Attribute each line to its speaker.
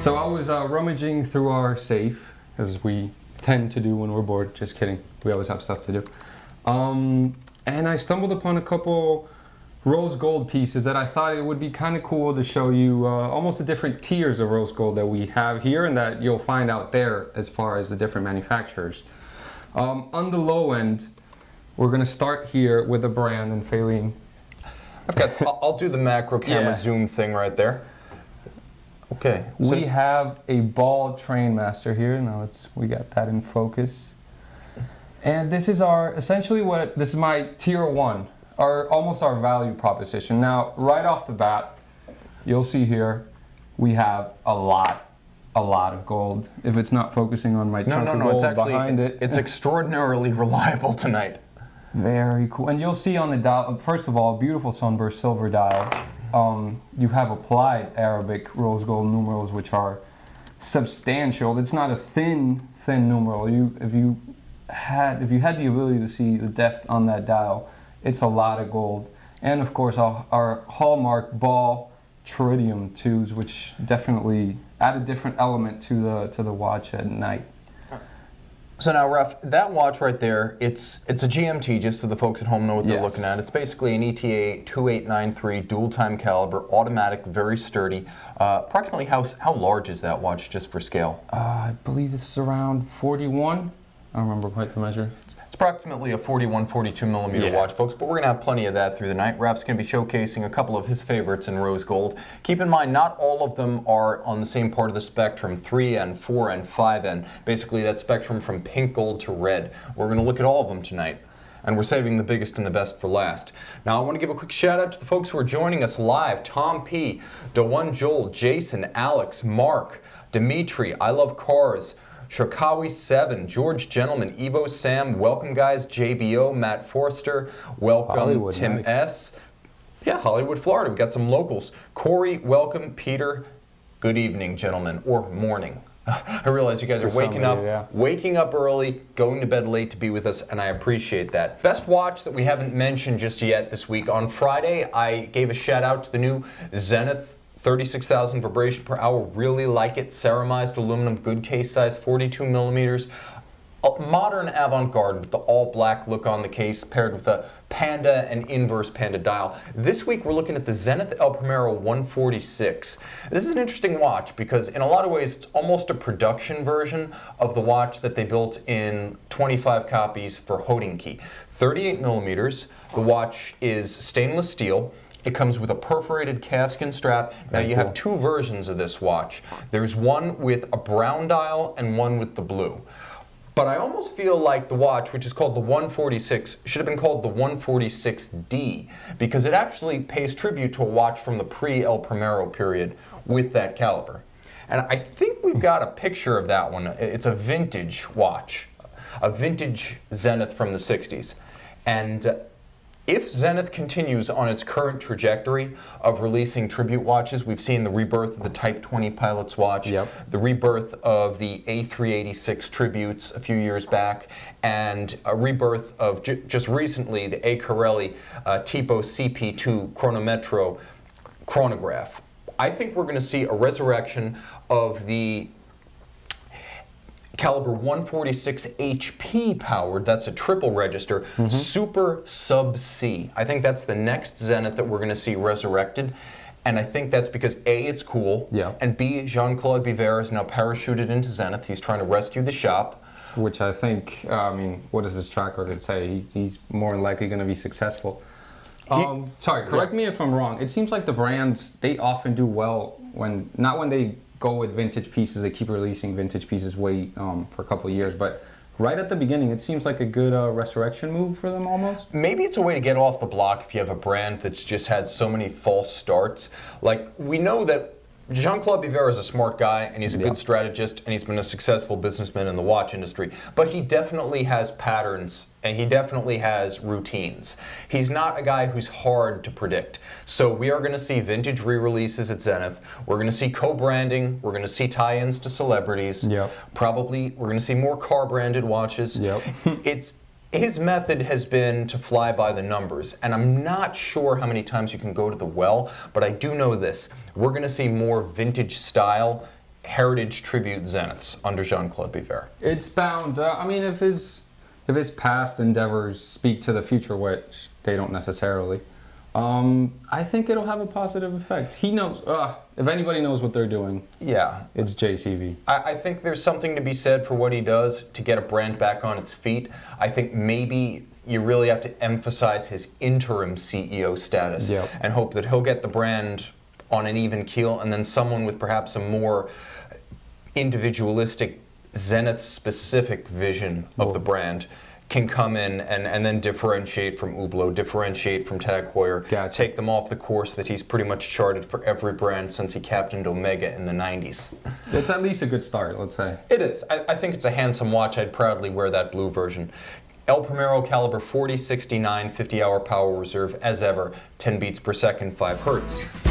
Speaker 1: So I was rummaging through our safe, as we tend to do when we're bored. Just kidding. We always have stuff to do. And I stumbled upon a couple rose gold pieces that I thought it would be kind of cool to show you almost the different tiers of rose gold that we have here and that you'll find out there as far as the different manufacturers. On the low end, we're going to start here with a brand and Pheline.
Speaker 2: I'll do the macro camera zoom thing right there. Okay.
Speaker 1: So we have a Ball Trainmaster here. Now we got that in focus. And this is essentially this is my tier 1, almost our value proposition. Now, right off the bat, you'll see here, we have a lot of gold. If it's not focusing on my chunk of gold behind it.
Speaker 2: It's extraordinarily reliable tonight.
Speaker 1: Very cool. And you'll see on the dial, first of all, beautiful sunburst silver dial. You have applied Arabic rose gold numerals, which are substantial. It's not a thin numeral. If you had the ability to see the depth on that dial, it's a lot of gold. And of course, our hallmark Ball Tritium 2s, which definitely add a different element to the watch at night.
Speaker 2: So now, Ref, that watch right there, it's a GMT, just so the folks at home know what they're looking at. It's basically an ETA 2893 dual time caliber, automatic, very sturdy. Approximately how large is that watch, just for scale?
Speaker 1: I believe this is around 41. I don't remember quite the measure.
Speaker 2: It's approximately a 41, 42 millimeter watch, folks, but we're going to have plenty of that through the night. Raf's going to be showcasing a couple of his favorites in rose gold. Keep in mind, not all of them are on the same part of the spectrum, 3N, 4N, 5N. Basically, that spectrum from pink gold to red. We're going to look at all of them tonight, and we're saving the biggest and the best for last. Now, I want to give a quick shout out to the folks who are joining us live. Tom P., Dewan Joel, Jason, Alex, Mark, Dimitri, I Love Cars, Shokawi 7, George Gentleman, Evo Sam, welcome guys, JBO, Matt Forster, welcome
Speaker 1: Hollywood,
Speaker 2: Tim
Speaker 1: nice.
Speaker 2: S. Yeah, Hollywood, Florida, we got some locals. Corey, welcome, Peter, good evening, gentlemen, or morning. I realize you guys are waking up early, going to bed late to be with us, and I appreciate that. Best watch that we haven't mentioned just yet this week. On Friday, I gave a shout out to the new Zenith 36,000 vibration per hour, really like it. Ceramized aluminum, good case size, 42 millimeters. A modern avant-garde with the all-black look on the case, paired with a Panda and inverse Panda dial. This week we're looking at the Zenith El Primero 146. This is an interesting watch because in a lot of ways it's almost a production version of the watch that they built in 25 copies for Hodinkee. 38 millimeters. The watch is stainless steel. It comes with a perforated calfskin strap. Now you have two versions of this watch. There's one with a brown dial and one with the blue. But I almost feel like the watch, which is called the 146, should have been called the 146D because it actually pays tribute to a watch from the pre-El Primero period with that caliber. And I think we've got a picture of that one. It's a vintage watch, a vintage Zenith from the 60s. And if Zenith continues on its current trajectory of releasing tribute watches, we've seen the rebirth of the Type 20 Pilot's watch, the rebirth of the A386 tributes a few years back, and a rebirth of just recently the A. Corelli Tipo CP2 Chronometro chronograph. I think we're going to see a resurrection of the caliber 146 HP powered, that's a triple register, Super Sub C. I think that's the next Zenith that we're going to see resurrected. And I think that's because A, it's cool, and B, Jean-Claude Biver is now parachuted into Zenith. He's trying to rescue the shop.
Speaker 1: Which I think, I mean, what does his track record say? He's more than likely going to be successful. Sorry, correct me if I'm wrong. It seems like the brands, they often do well not when they go with vintage pieces, they keep releasing vintage pieces for a couple of years, but right at the beginning, it seems like a good resurrection move for them almost.
Speaker 2: Maybe it's a way to get off the block if you have a brand that's just had so many false starts. Like, we know that Jean-Claude Biver is a smart guy, and he's a good strategist, and he's been a successful businessman in the watch industry. But he definitely has patterns, and he definitely has routines. He's not a guy who's hard to predict. So we are going to see vintage re-releases at Zenith. We're going to see co-branding. We're going to see tie-ins to celebrities. Probably we're going to see more car-branded watches. His method has been to fly by the numbers, and I'm not sure how many times you can go to the well, but I do know this. We're going to see more vintage style heritage tribute Zeniths under Jean-Claude Biver?
Speaker 1: It's bound. I mean, if his past endeavors speak to the future, which they don't necessarily, I think it'll have a positive effect. He knows. If anybody knows what they're doing,
Speaker 2: yeah,
Speaker 1: it's JCV.
Speaker 2: I think there's something to be said for what he does to get a brand back on its feet. I think maybe you really have to emphasize his interim CEO status and hope that he'll get the brand on an even keel, and then someone with perhaps a more individualistic, Zenith-specific vision of the brand can come in and then differentiate from Hublot, differentiate from Tag Heuer, take them off the course that he's pretty much charted for every brand since he captained Omega in the 90s.
Speaker 1: It's at least a good start, let's say.
Speaker 2: It is. I think it's a handsome watch. I'd proudly wear that blue version. El Primero caliber 4069, 50-hour power reserve, as ever, 10 beats per second, 5 hertz.